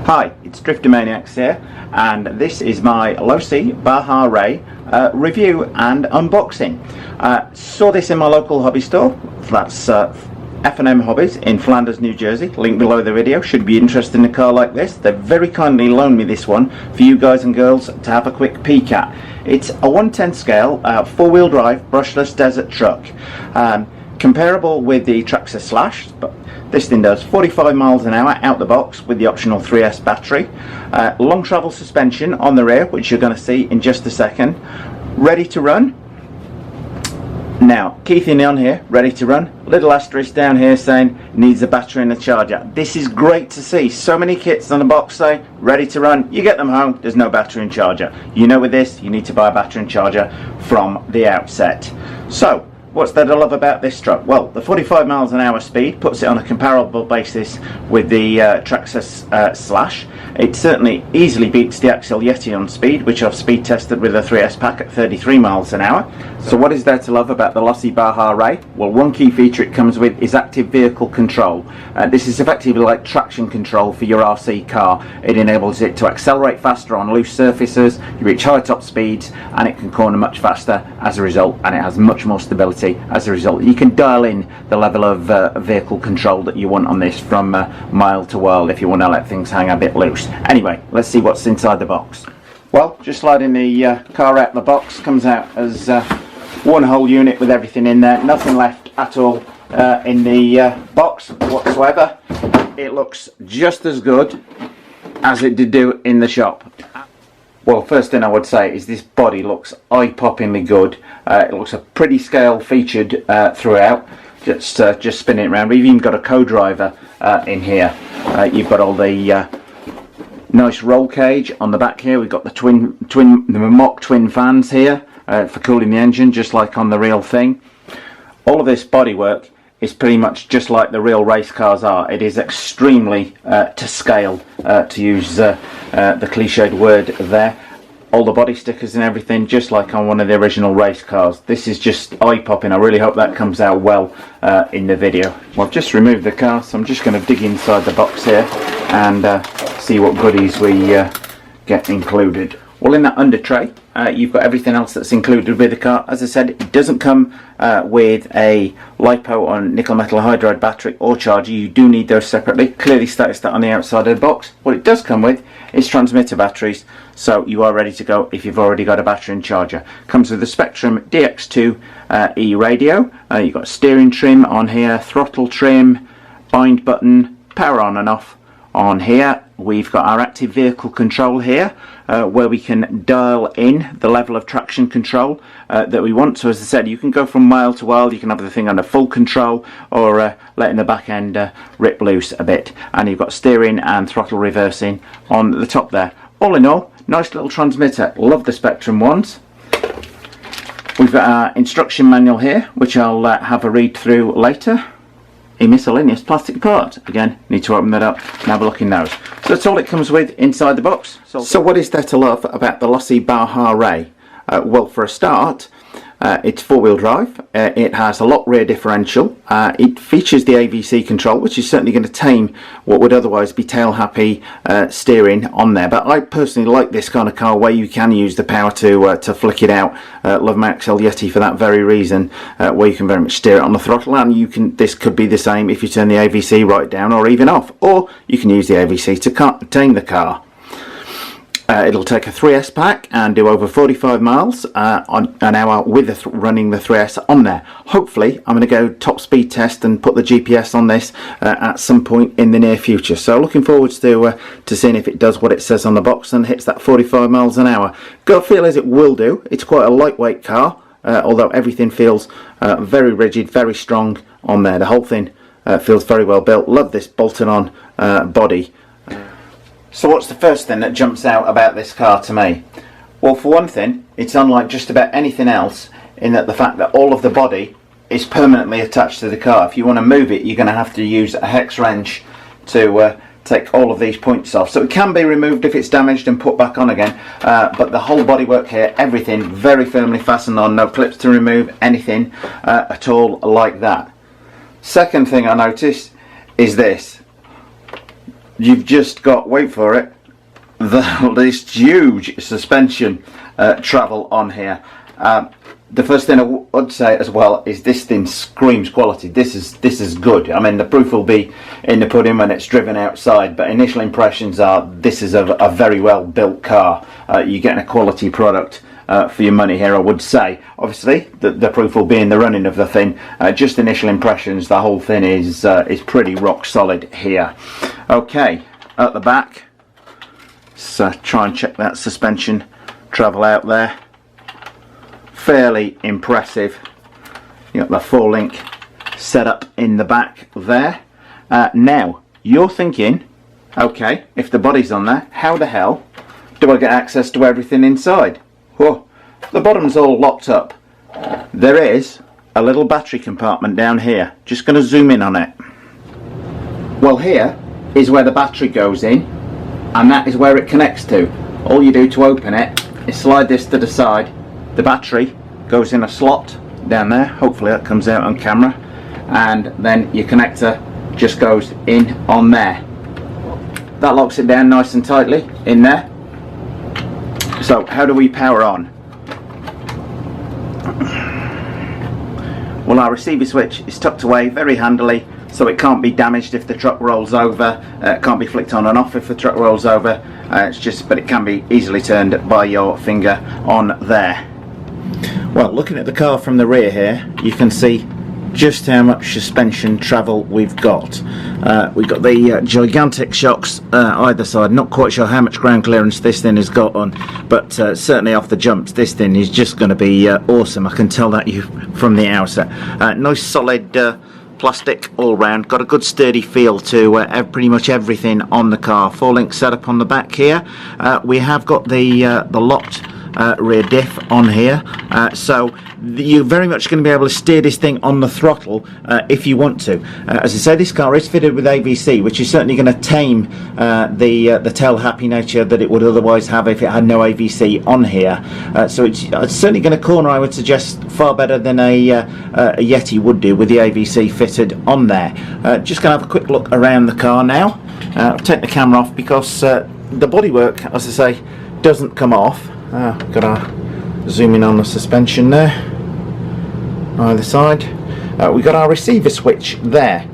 Hi, it's Driftomaniacs here, and this is my Losi Baja Rey review and unboxing. Saw this in my local hobby store. That's F M Hobbies in Flanders, New Jersey. Link below the video. Should be interested in a car like this. They very kindly loaned me this one for you guys and girls to have a quick peek at. It's a 1/10 scale, four-wheel drive, brushless desert truck. Comparable with the Traxxas Slash, but this thing does 45 miles an hour out the box with the optional 3S battery. Long travel suspension on the rear, which you're going to see in just a second. Ready to run. Now, key thing on here, ready to run. Little asterisk down here saying needs a battery and a charger. This is great to see. So many kits on the box say ready to run. You get them home, there's no battery and charger. You know with this, you need to buy a battery and charger from the outset. So, what's there to love about this truck? Well, the 45 miles an hour speed puts it on a comparable basis with the Traxxas Slash. It certainly easily beats the Axel Yeti on speed, which I've speed tested with a 3S pack at 33 miles an hour. So what is there to love about the Losi Baja Rey? Well, one key feature it comes with is active vehicle control. This is effectively like traction control for your RC car. It enables it to accelerate faster on loose surfaces, you reach high top speeds, and it can corner much faster as a result, and it has much more stability as a result. You can dial in the level of vehicle control that you want on this from mile to world if you want to let things hang a bit loose. Anyway, let's see what's inside the box. Well, just sliding the car out of the box, comes out as one whole unit with everything in there, nothing left at all in the box whatsoever. It looks just as good as it did do in the shop. Well, first thing I would say is this body looks eye-poppingly good. It looks a pretty scale featured throughout. Just spin it around. We've even got a co-driver in here. You've got all the nice roll cage on the back here. We've got the mock twin fans here for cooling the engine, just like on the real thing. All of this bodywork is pretty much just like the real race cars are. It is extremely to scale, to use the cliched word there. All the body stickers and everything just like on one of the original race cars. This is just eye-popping. I really hope that comes out well in the video. Well, I've just removed the car, so I'm just going to dig inside the box here and see what goodies we get included. Well, in that under tray, you've got everything else that's included with the car. As I said, it doesn't come with a LiPo or nickel metal hydride battery or charger. You do need those separately. Clearly states that on the outside of the box. What it does come with is transmitter batteries, so you are ready to go if you've already got a battery and charger. Comes with the Spectrum DX2 E radio. You've got steering trim on here, throttle trim, bind button, power on and off on here. We've got our active vehicle control here, where we can dial in the level of traction control that we want. So as I said, you can go from mile to world. You can have the thing under full control or letting the back end rip loose a bit. And you've got steering and throttle reversing on the top there. All in all, nice little transmitter. Love the Spectrum ones. We've got our instruction manual here, which I'll have a read through later. A miscellaneous plastic part. Again, need to open that up and have a look in those. So that's all it comes with inside the box. So what is there to love about the Losi Baja Rey? Well, for a start, it's four-wheel drive. It has a lock rear differential. It features the AVC control, which is certainly going to tame what would otherwise be tail-happy steering on there. But I personally like this kind of car where you can use the power to flick it out. Love my Axel Yeti for that very reason, where you can very much steer it on the throttle, and you can. This could be the same if you turn the AVC right down or even off, or you can use the AVC to tame the car. It'll take a 3S pack and do over 45 miles on an hour with running the 3S on there. Hopefully, I'm going to go top speed test and put the GPS on this at some point in the near future. So looking forward to seeing if it does what it says on the box and hits that 45 miles an hour. Gut feel is it will do. It's quite a lightweight car, although everything feels very rigid, very strong on there. The whole thing feels very well built. Love this bolted on body. So what's the first thing that jumps out about this car to me? Well, for one thing, it's unlike just about anything else in that the fact that all of the body is permanently attached to the car. If you want to move it, you're going to have to use a hex wrench to take all of these points off. So it can be removed if it's damaged and put back on again, but the whole bodywork here, everything very firmly fastened on, no clips to remove, anything at all like that. Second thing I noticed is this. you've just got, wait for it, this huge suspension travel on here. The first thing I would say as well is this thing screams quality. This is good. I mean, the proof will be in the pudding when it's driven outside, but initial impressions are this is a very well built car. You're getting a quality product for your money here, I would say. Obviously the proof will be in the running of the thing. Just initial impressions, the whole thing is pretty rock solid here. Okay, at the back, so try and check that suspension travel out there. Fairly impressive. You got the 4-link setup in the back there. Now you're thinking, okay, if the body's on there, how the hell do I get access to everything inside? Whoa, the bottom's all locked up. There is a little battery compartment down here. Just going to zoom in on it. Well, here is where the battery goes in, and that is where it connects to. All you do to open it is slide this to the side. The battery goes in a slot down there. Hopefully that comes out on camera, and then your connector just goes in on there. That locks it down nice and tightly in there. So how do we power on? Well, our receiver switch is tucked away very handily, so it can't be damaged if the truck rolls over. It can't be flicked on and off if the truck rolls over. But it can be easily turned by your finger on there. Well, looking at the car from the rear here, you can see just how much suspension travel we've got. We've got the gigantic shocks either side. Not quite sure how much ground clearance this thing has got on, but certainly off the jumps this thing is just going to be awesome. I can tell that you from the outset. Nice solid plastic all round. Got a good sturdy feel to pretty much everything on the car. 4-link setup on the back here. We have got the locked rear diff on here, so you're very much going to be able to steer this thing on the throttle if you want to. As I say, this car is fitted with AVC, which is certainly going to tame the tail happy nature that it would otherwise have if it had no AVC on here. So it's certainly going to corner, I would suggest, far better than a Yeti would do with the AVC fitted on there. Just going to have a quick look around the car now. I'll take the camera off because the bodywork, as I say, doesn't come off. Got our zoom in on the suspension there, either side. We got our receiver switch there.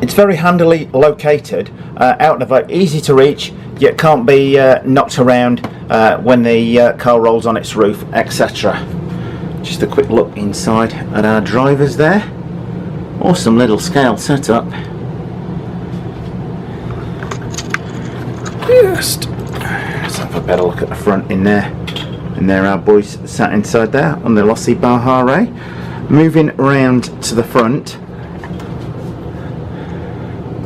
It's very handily located, out of it, easy to reach, yet can't be knocked around when the car rolls on its roof, etc. Just a quick look inside at our drivers there. Awesome little scale setup. Let's have a better look at the front in there. And there our boys sat inside there on the Losi Baja Rey. Moving around to the front,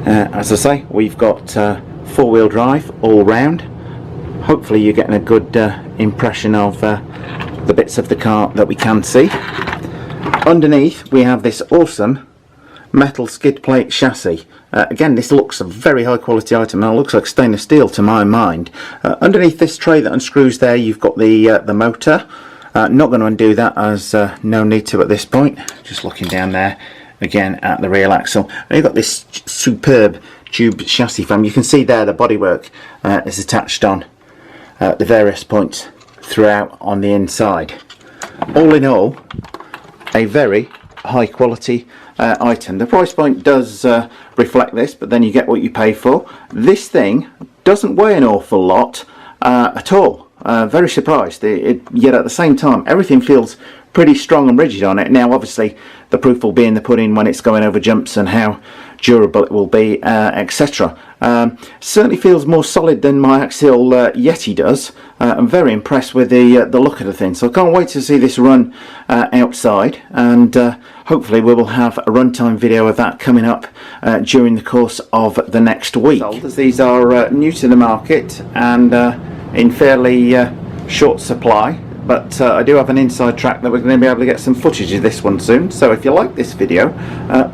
as I say, we've got 4-wheel drive all round. Hopefully you're getting a good impression of the bits of the car that we can see. Underneath we have this awesome metal skid plate chassis. Again, this looks a very high quality item. Now it looks like stainless steel to my mind. Underneath this tray that unscrews there, you've got the motor. Not going to undo that, as no need to at this point. Just looking down there again at the rear axle. And you've got this superb tube chassis frame. You can see there the bodywork is attached on the various points throughout on the inside. All in all, a very high quality item. The price point does reflect this, but then you get what you pay for. This thing doesn't weigh an awful lot at all. Very surprised. Yet at the same time, everything feels pretty strong and rigid on it. Now obviously the proof will be in the pudding when it's going over jumps and how durable it will be, etc. Certainly feels more solid than my axial Yeti does. I'm very impressed with the look of the thing, so I can't wait to see this run outside, and hopefully we will have a runtime video of that coming up during the course of the next week. As these are new to the market and in fairly short supply, but I do have an inside track that we're going to be able to get some footage of this one soon. So if you like this video,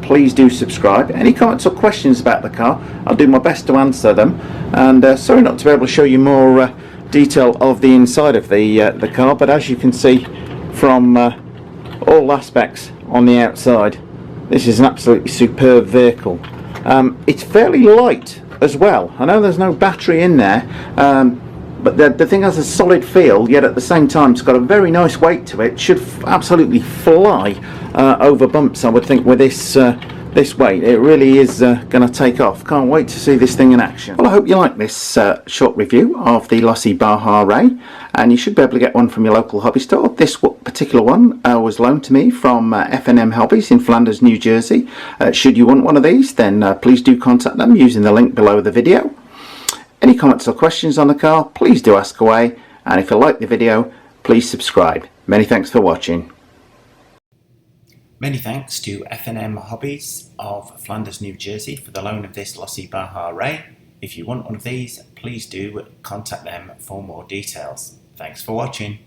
please do subscribe. Any comments or questions about the car, I'll do my best to answer them. And sorry not to be able to show you more detail of the inside of the car, but as you can see from all aspects on the outside, this is an absolutely superb vehicle. It's fairly light as well. I know there's no battery in there, but the thing has a solid feel, yet at the same time it's got a very nice weight to it. Should absolutely fly over bumps, I would think, with this weight. It really is going to take off. Can't wait to see this thing in action. Well, I hope you like this short review of the Losi Baja Rey, and you should be able to get one from your local hobby store. This particular one was loaned to me from F M Hobbies in Flanders, New Jersey. Should you want one of these, then please do contact them using the link below the video. Any comments or questions on the car, please do ask away, and if you like the video, please subscribe. Many thanks for watching. Many thanks to F M Hobbies of Flanders, New Jersey for the loan of this Losi Baja Rey. If you want one of these, please do contact them for more details. Thanks for watching.